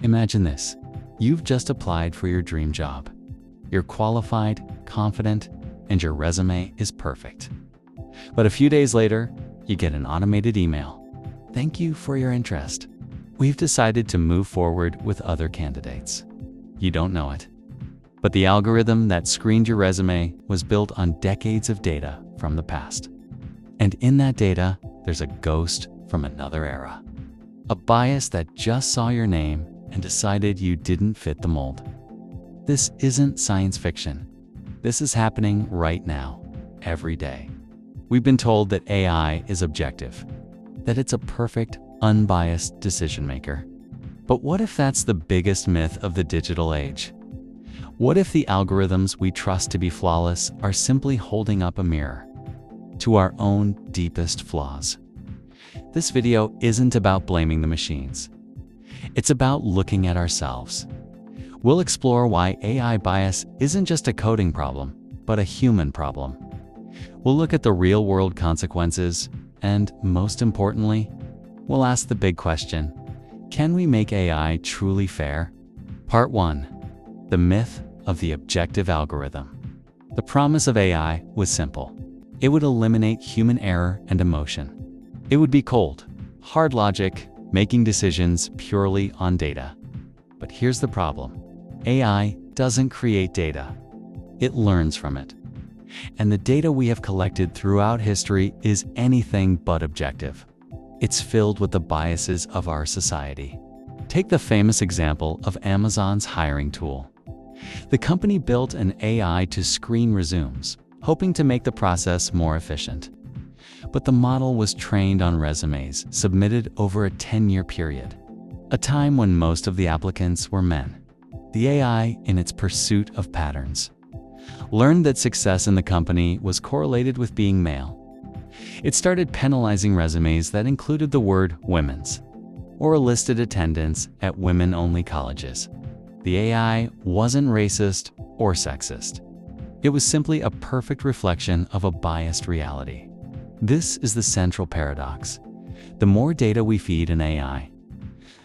Imagine this. You've just applied for your dream job. You're qualified, confident, and your resume is perfect. But a few days later, you get an automated email. Thank you for your interest. We've decided to move forward with other candidates. You don't know it, but the algorithm that screened your resume was built on decades of data from the past. And in that data, there's a ghost from another era. A bias that just saw your name and decided you didn't fit the mold. This isn't science fiction. This is happening right now, every day. We've been told that AI is objective, that it's a perfect, unbiased decision maker. But what if that's the biggest myth of the digital age? What if the algorithms we trust to be flawless are simply holding up a mirror to our own deepest flaws? This video isn't about blaming the machines. It's about looking at ourselves. We'll explore why AI bias isn't just a coding problem, but a human problem. We'll look at the real-world consequences, and most importantly, we'll ask the big question: can we make AI truly fair? Part 1. The myth of the objective algorithm. The promise of AI was simple. It would eliminate human error and emotion. It would be cold, hard logic, making decisions purely on data. But here's the problem. AI doesn't create data. It learns from it. And the data we have collected throughout history is anything but objective. It's filled with the biases of our society. Take the famous example of Amazon's hiring tool. The company built an AI to screen resumes, hoping to make the process more efficient. But the model was trained on resumes submitted over a 10-year period, a time when most of the applicants were men. The AI, in its pursuit of patterns, learned that success in the company was correlated with being male. It started penalizing resumes that included the word women's or listed attendance at women-only colleges. The AI wasn't racist or sexist. It was simply a perfect reflection of a biased reality. This is the central paradox. The more data we feed an AI,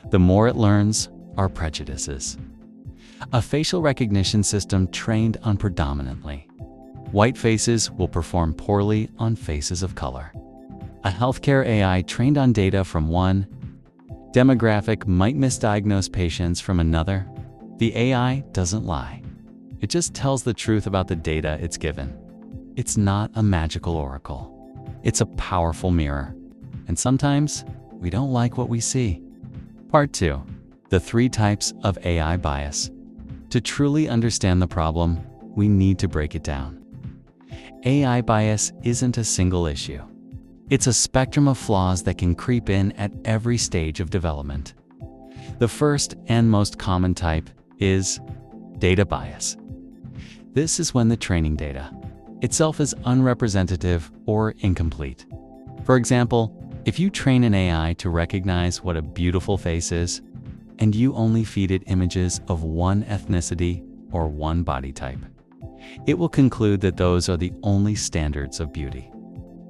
the more it learns our prejudices. A facial recognition system trained on predominantly white faces will perform poorly on faces of color. A healthcare AI trained on data from one demographic might misdiagnose patients from another. The AI doesn't lie. It just tells the truth about the data it's given. It's not a magical oracle. It's a powerful mirror. And sometimes we don't like what we see. Part 2. The 3 types of AI bias. To truly understand the problem, we need to break it down. AI bias isn't a single issue. It's a spectrum of flaws that can creep in at every stage of development. The first and most common type is data bias. This is when the training data itself is unrepresentative or incomplete. For example, if you train an AI to recognize what a beautiful face is, and you only feed it images of one ethnicity or one body type, it will conclude that those are the only standards of beauty.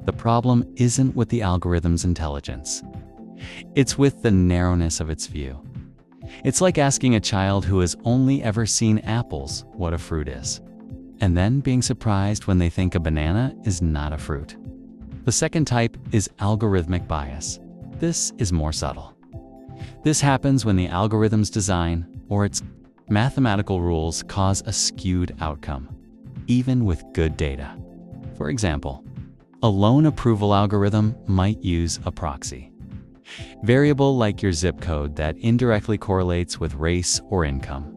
The problem isn't with the algorithm's intelligence. It's with the narrowness of its view. It's like asking a child who has only ever seen apples what a fruit is, and then being surprised when they think a banana is not a fruit. The second type is algorithmic bias. This is more subtle. This happens when the algorithm's design or its mathematical rules cause a skewed outcome, even with good data. For example, a loan approval algorithm might use a proxy variable like your zip code that indirectly correlates with race or income.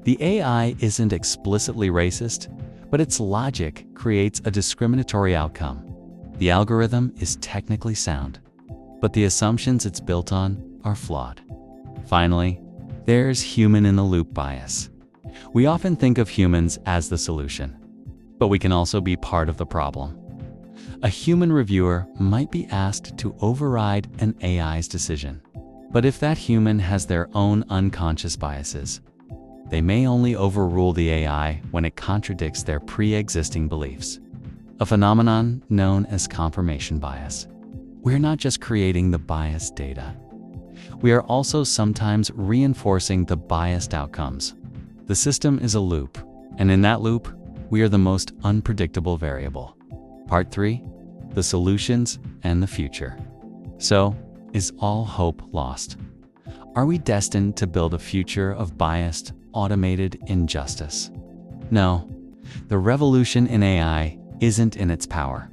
The AI isn't explicitly racist, but its logic creates a discriminatory outcome. The algorithm is technically sound, but the assumptions it's built on are flawed. Finally, there's human-in-the-loop bias. We often think of humans as the solution, but we can also be part of the problem. A human reviewer might be asked to override an AI's decision, but if that human has their own unconscious biases, they may only overrule the AI when it contradicts their pre-existing beliefs, a phenomenon known as confirmation bias. We're not just creating the biased data. we are also sometimes reinforcing the biased outcomes. The system is a loop, and in that loop, we are the most unpredictable variable. Part 3. The solutions and the future. So, is all hope lost? Are we destined to build a future of biased, automated injustice? No, the revolution in AI isn't in its power.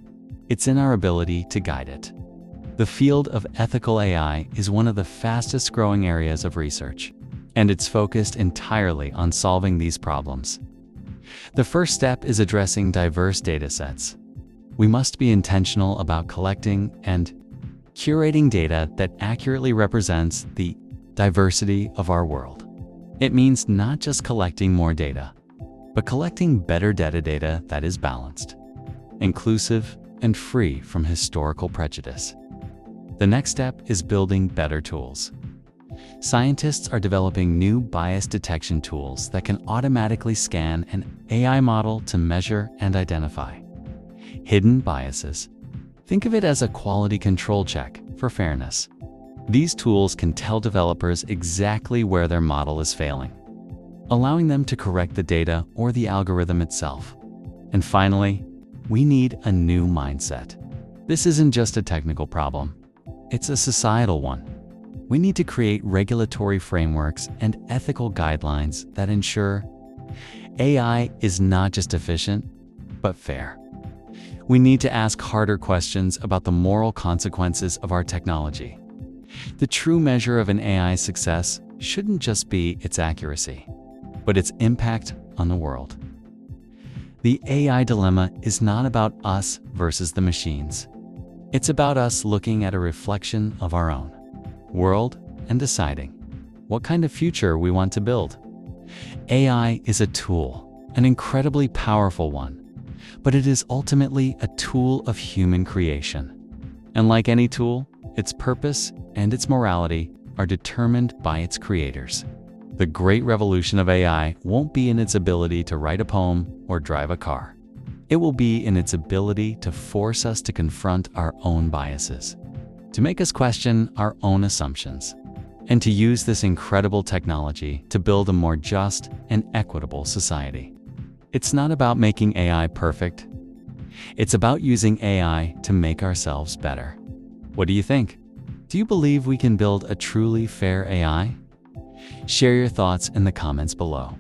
It's in our ability to guide it. The field of ethical AI is one of the fastest growing areas of research, and it's focused entirely on solving these problems. The first step is addressing diverse data sets. We must be intentional about collecting and curating data that accurately represents the diversity of our world. It means not just collecting more data, but collecting better data that is balanced, inclusive, and free from historical prejudice. The next step is building better tools. Scientists are developing new bias detection tools that can automatically scan an AI model to measure and identify hidden biases. Think of it as a quality control check for fairness. These tools can tell developers exactly where their model is failing, allowing them to correct the data or the algorithm itself. And finally, we need a new mindset. This isn't just a technical problem, it's a societal one. We need to create regulatory frameworks and ethical guidelines that ensure AI is not just efficient, but fair. We need to ask harder questions about the moral consequences of our technology. The true measure of an AI's success shouldn't just be its accuracy, but its impact on the world. The AI dilemma is not about us versus the machines. It's about us looking at a reflection of our own world and deciding what kind of future we want to build. AI is a tool, an incredibly powerful one, but it is ultimately a tool of human creation. And like any tool, its purpose and its morality are determined by its creators. The great revolution of AI won't be in its ability to write a poem or drive a car. It will be in its ability to force us to confront our own biases, to make us question our own assumptions, and to use this incredible technology to build a more just and equitable society. It's not about making AI perfect. It's about using AI to make ourselves better. What do you think? Do you believe we can build a truly fair AI? Share your thoughts in the comments below.